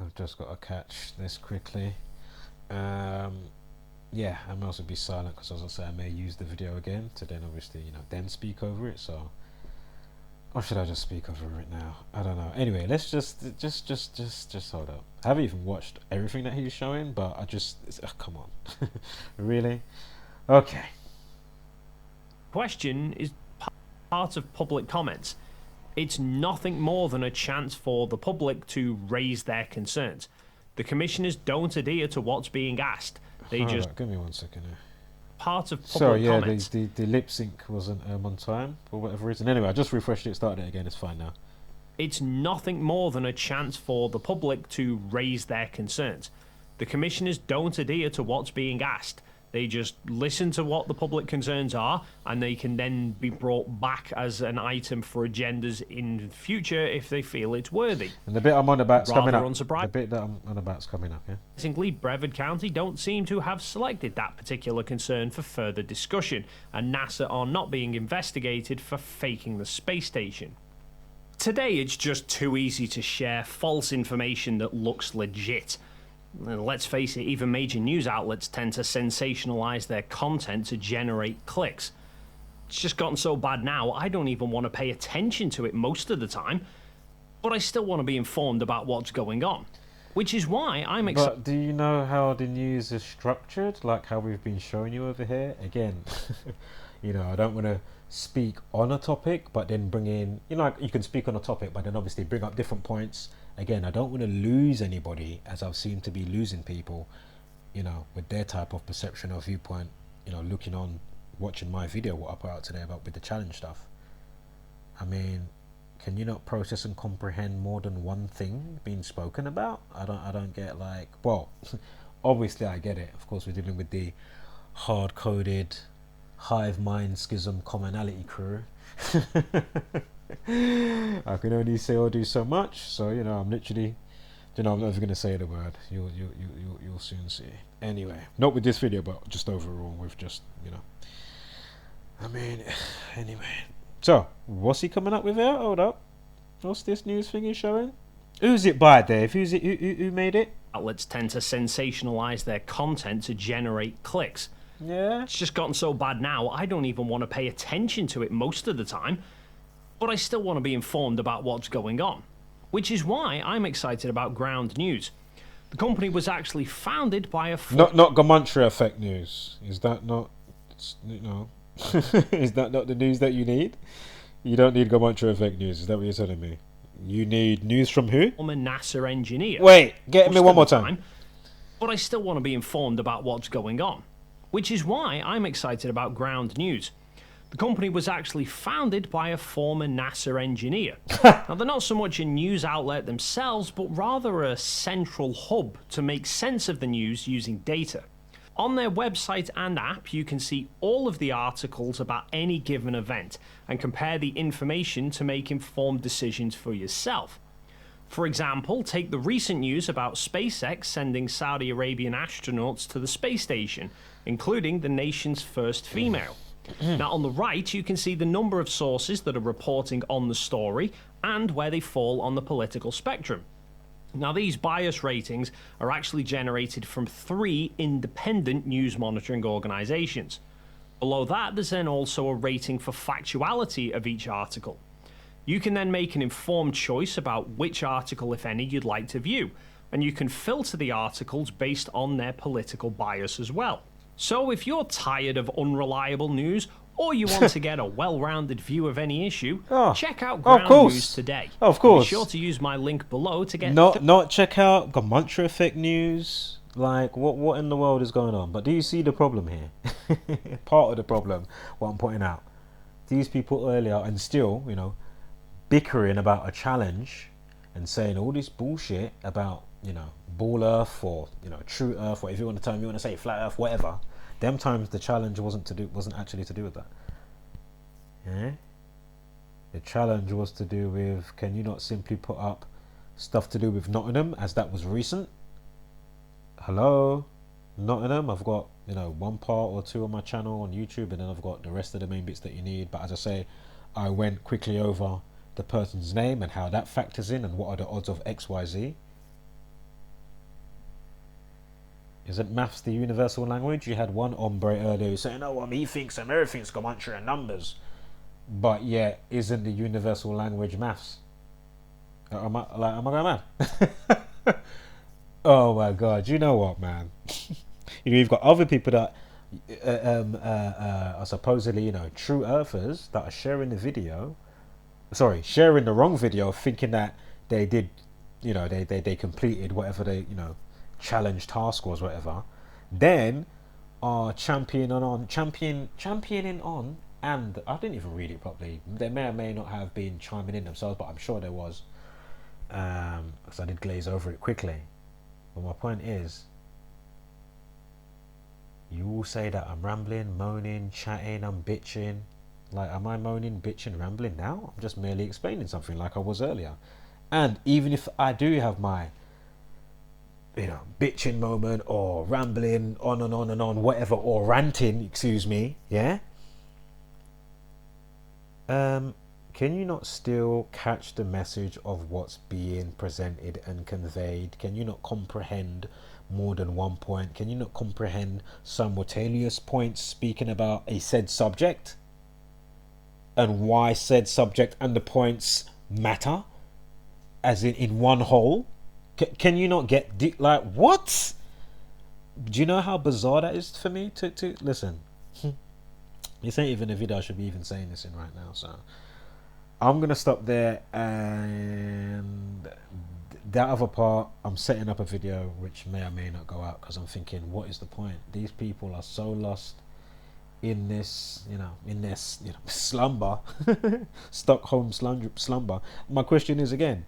I've just got to catch this quickly. Yeah, I may also be silent because, as I say, I may use the video again to then obviously, then speak over it. So, or should I just speak over it now? I don't know. Anyway, let's just hold up. I haven't even watched everything that he's showing, but come on, really? Okay. Question is part of public comments. It's nothing more than a chance for the public to raise their concerns. The commissioners don't adhere to what's being asked. They just... Give me 1 second here. Part of public comments. The lip sync wasn't on time for whatever reason. Anyway, I just refreshed it, started it again. It's fine now. It's nothing more than a chance for the public to raise their concerns. The commissioners don't adhere to what's being asked. They just listen to what the public concerns are, and they can then be brought back as an item for agendas in future if they feel it's worthy. And the bit I'm on about's coming up. The bit that I'm on about's coming up, yeah? Interestingly, Brevard County don't seem to have selected that particular concern for further discussion, and NASA are not being investigated for faking the space station. Today, it's just too easy to share false information that looks legit. Let's face it, even major news outlets tend to sensationalize their content to generate clicks. It's just gotten so bad now, I don't even want to pay attention to it most of the time, but I still want to be informed about what's going on. Which is why I'm excited. But do you know how the news is structured? Like how we've been showing you over here? Again, I don't want to speak on a topic, but then bring in, you can speak on a topic, but then obviously bring up different points. Again, I don't want to lose anybody, as I've seemed to be losing people, with their type of perception or viewpoint, watching my video, what I put out today with the challenge stuff. I mean, can you not process and comprehend more than one thing being spoken about? I don't get obviously I get it. Of course, we're dealing with the hard-coded hive mind schism commonality crew. I can only say or do so much, so I'm literally, I'm not even gonna say the word. You'll soon see. Anyway, not with this video, but just overall with just I mean, anyway. So what's he coming up with here? Hold up, what's this news thing he's showing? Who's it by, Dave? Who made it? Outlets tend to sensationalize their content to generate clicks. Yeah. It's just gotten so bad now, I don't even want to pay attention to it most of the time. But I still want to be informed about what's going on, which is why I'm excited about Ground News. The company was actually founded by a... Not GematriaEffect.News. Is that not... Is that not the news that you need? You don't need GematriaEffect.News. Is that what you're telling me? You need news from who? I'm a NASA engineer. Wait, get me one more time. But I still want to be informed about what's going on, which is why I'm excited about Ground News. The company was actually founded by a former NASA engineer. Now, they're not so much a news outlet themselves, but rather a central hub to make sense of the news using data. On their website and app, you can see all of the articles about any given event and compare the information to make informed decisions for yourself. For example, take the recent news about SpaceX sending Saudi Arabian astronauts to the space station, including the nation's first female. Now, on the right, you can see the number of sources that are reporting on the story and where they fall on the political spectrum. Now, these bias ratings are actually generated from 3 independent news monitoring organizations. Below that, there's then also a rating for factuality of each article. You can then make an informed choice about which article, if any, you'd like to view, and you can filter the articles based on their political bias as well. So if you're tired of unreliable news, or you want to get a well-rounded view of any issue, check out Ground News today. Of course. Be sure to use my link below to get... Not check out GematriaEffect.News. Like, what in the world is going on? But do you see the problem here? Part of the problem, what I'm pointing out. These people earlier, and still, bickering about a challenge and saying all this bullshit about, ball earth or true earth, or if you want to say flat earth, whatever. Them times the challenge wasn't actually to do with that. Yeah? The challenge was to do with, can you not simply put up stuff to do with Nottingham, as that was recent? Hello, Nottingham. I've got 1 part or 2 on my channel on YouTube, and then I've got the rest of the main bits that you need. But as I say, I went quickly over the person's name and how that factors in and what are the odds of XYZ. Isn't maths the universal language? You had one hombre earlier saying, "Oh, he thinks everything's gematria and numbers," but yeah, isn't the universal language maths? Am I going mad? Oh my god! You know what, man? You've got other people that are supposedly, true earthers that are sharing the video. Sorry, sharing the wrong video, thinking that they did, they completed whatever they, challenge task was, whatever. Then are championing on, and I didn't even read it properly. They may or may not have been chiming in themselves, but I'm sure there was, because I did glaze over it quickly. But my point is, you all say that I'm rambling, moaning, chatting, I'm bitching. Like, am I moaning, bitching, rambling now? I'm just merely explaining something like I was earlier. And even if I do have my, bitching moment or rambling on and on and on, whatever, or ranting, excuse me, yeah? Can you not still catch the message of what's being presented and conveyed? Can you not comprehend more than one point? Can you not comprehend simultaneous points speaking about a said subject? And why said subject and the points matter? As in one whole? Can you not get like, what? Do you know how bizarre that is for me to listen? This ain't even a video I should be even saying this in right now, so I'm gonna stop there. And that other part, I'm setting up a video which may or may not go out, because I'm thinking, what is the point? These people are so lost in this, slumber, Stockholm slumber. My question is, again,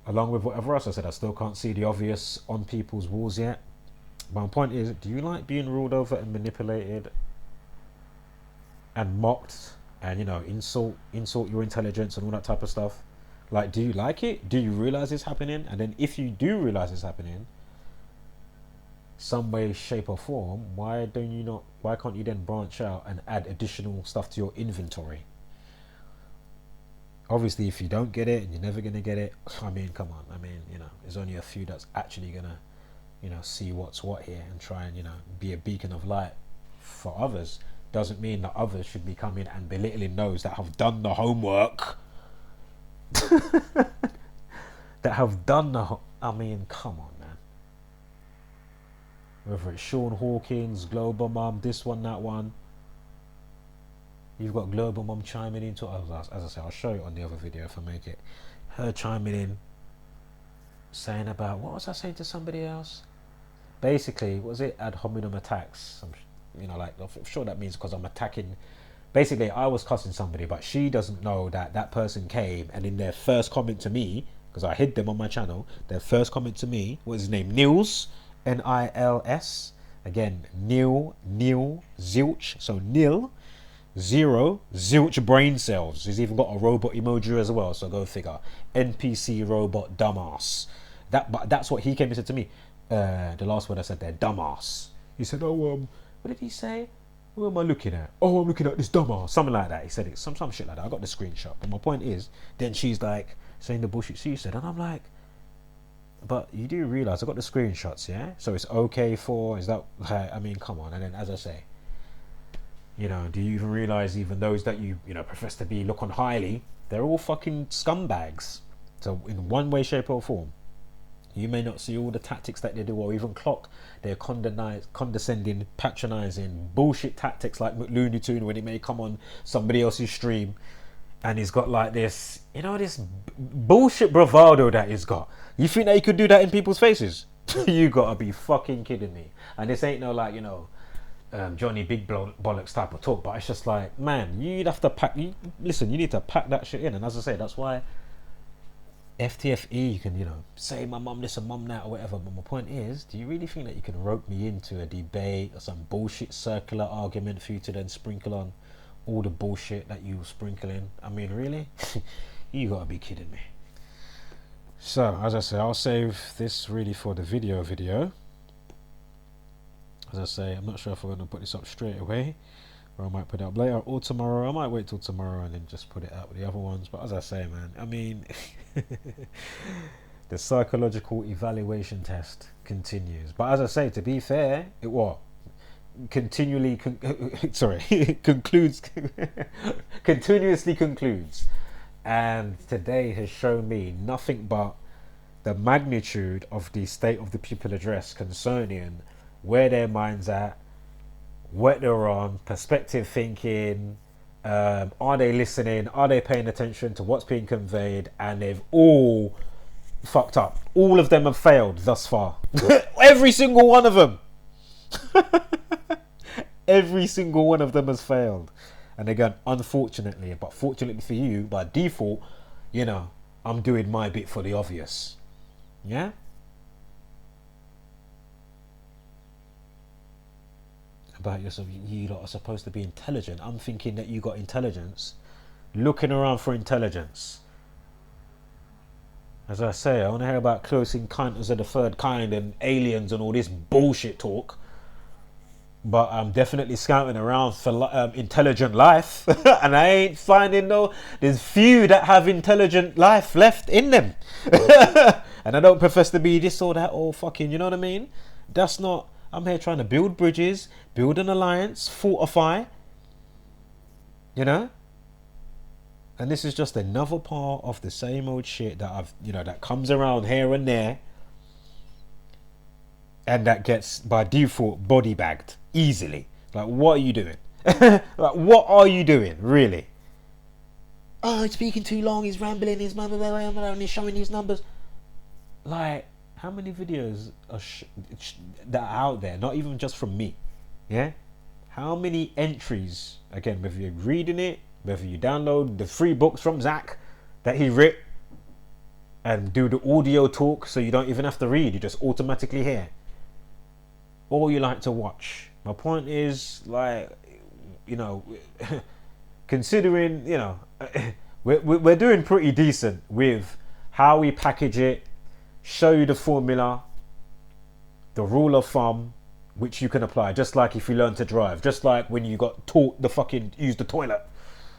along with whatever else I said, I still can't see the obvious on people's walls yet. My point is, do you like being ruled over and manipulated and mocked and, insult your intelligence and all that type of stuff? Like, do you like it? Do you realize it's happening? And then if you do realize it's happening, some way, shape or form, why can't you then branch out and add additional stuff to your inventory? Obviously, if you don't get it and you're never going to get it, I mean, come on. I mean, there's only a few that's actually going to, see what's what here and try and, be a beacon of light for others. Doesn't mean that others should be coming and belittling those that have done the homework. That have done I mean, come on, man. Whether it's Sean Hawkins, Global Mum, this one, that one. You've got Global Mum chiming into it. As I say, I'll show you on the other video if I make it. Her chiming in, saying about, what was I saying to somebody else? Basically, was it ad hominem attacks? I'm sure that means because I'm attacking. Basically, I was cussing somebody, but she doesn't know that person came, and in their first comment to me, because I hid them on my channel, their first comment to me was his name, Nils, Nils. Again, Nil, zilch. So Nil, 0, zilch brain cells. He's even got a robot emoji as well, so go figure. NPC robot dumbass. That's what he came and said to me. The last word I said there, dumbass. He said, oh, what did he say? Who am I looking at? Oh, I'm looking at this dumbass. Something like that. He said it. Some shit like that. I got the screenshot. But my point is, then she's like saying the bullshit she said, and I'm like, but you do realise I got the screenshots, yeah? So it's okay for, is that, I mean, come on. And then, as I say, do you even realise even those that you profess to be look on highly, they're all fucking scumbags. So in one way, shape or form, you may not see all the tactics that they do or even clock their condescending, patronising bullshit tactics like McLoonyToonz when he may come on somebody else's stream and he's got like this, this bullshit bravado that he's got. You think that he could do that in people's faces? You gotta be fucking kidding me. And this ain't no like, Johnny Big Bollocks type of talk, but it's just like, man, you'd have to pack, you need to pack that shit in. And as I say, that's why FTFE, you can, say my mum this and mum that or whatever, but my point is, do you really think that you can rope me into a debate or some bullshit circular argument for you to then sprinkle on all the bullshit that you sprinkle in? I mean, really? You gotta be kidding me. So, as I say, I'll save this really for the video. As I say, I'm not sure if I'm going to put this up straight away, or I might put it up later or tomorrow. I might wait till tomorrow and then just put it out with the other ones. But as I say, man, I mean, The psychological evaluation test continues. But as I say, to be fair, it what? Concludes continuously concludes, and today has shown me nothing but the magnitude of the state of the people address concerning where their minds at, what they're on, perspective thinking, are they listening, are they paying attention to what's being conveyed, and they've all fucked up. All of them have failed thus far. Every single one of them. Every single one of them has failed. And again, unfortunately, but fortunately for you, by default, you know, I'm doing my bit for the obvious. Yeah? About yourself, you lot are supposed to be intelligent. I'm thinking that you got intelligence. Looking around for intelligence. As I say, I want to hear about close encounters of the third kind and aliens and all this bullshit talk. But I'm definitely scouting around for intelligent life. And I ain't finding there's few that have intelligent life left in them. And I don't profess to be this or that or fucking, you know what I mean? That's not, I'm here trying to build bridges, build an alliance, fortify. You know? And this is just another part of the same old shit that that comes around here and there. And that gets, by default, body bagged easily. Like, what are you doing? Like, what are you doing, really? Oh, he's speaking too long, he's rambling, he's showing these numbers. Like, how many videos are that are out there? Not even just from me. Yeah? How many entries, again, whether you're reading it, whether you download the free books from Zach that he wrote and do the audio talk so you don't even have to read, you just automatically hear. Or you like to watch. My point is, like, considering, we're doing pretty decent with how we package it, show you the formula, the rule of thumb, which you can apply, just like if you learn to drive, just like when you got taught the fucking use the toilet.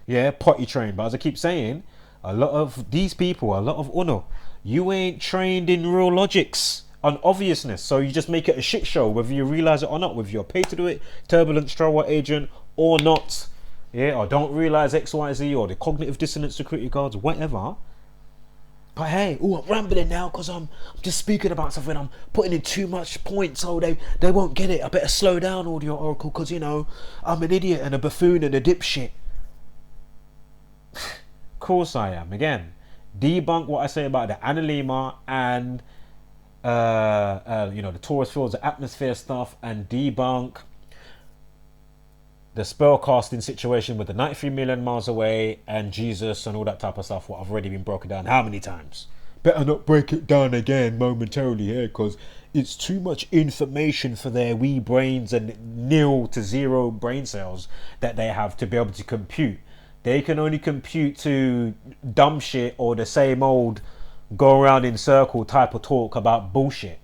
Yeah, potty trained. But as I keep saying, a lot of these people, a lot of Uno, you ain't trained in real logics on obviousness. So you just make it a shit show, whether you realize it or not, whether you're paid to do it, turbulent Star agent or not. Yeah, or don't realize XYZ or the cognitive dissonance security guards, whatever. But hey, I'm rambling now because I'm just speaking about something. I'm putting in too much points, so they won't get it. I better slow down, Audio Oracle, because I'm an idiot and a buffoon and a dipshit. Of course I am. Again, debunk what I say about the Analema and the Taurus fields, the atmosphere stuff, and debunk the spellcasting situation with the 93 million miles away and Jesus and all that type of stuff. What I've already been broken down how many times? Better not break it down again momentarily here, because it's too much information for their wee brains and 0 to 0 brain cells that they have to be able to compute. They can only compute to dumb shit or the same old go around in circle type of talk about bullshit,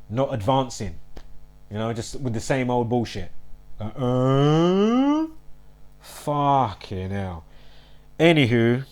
not advancing, just with the same old bullshit. Fucking hell. Anywho,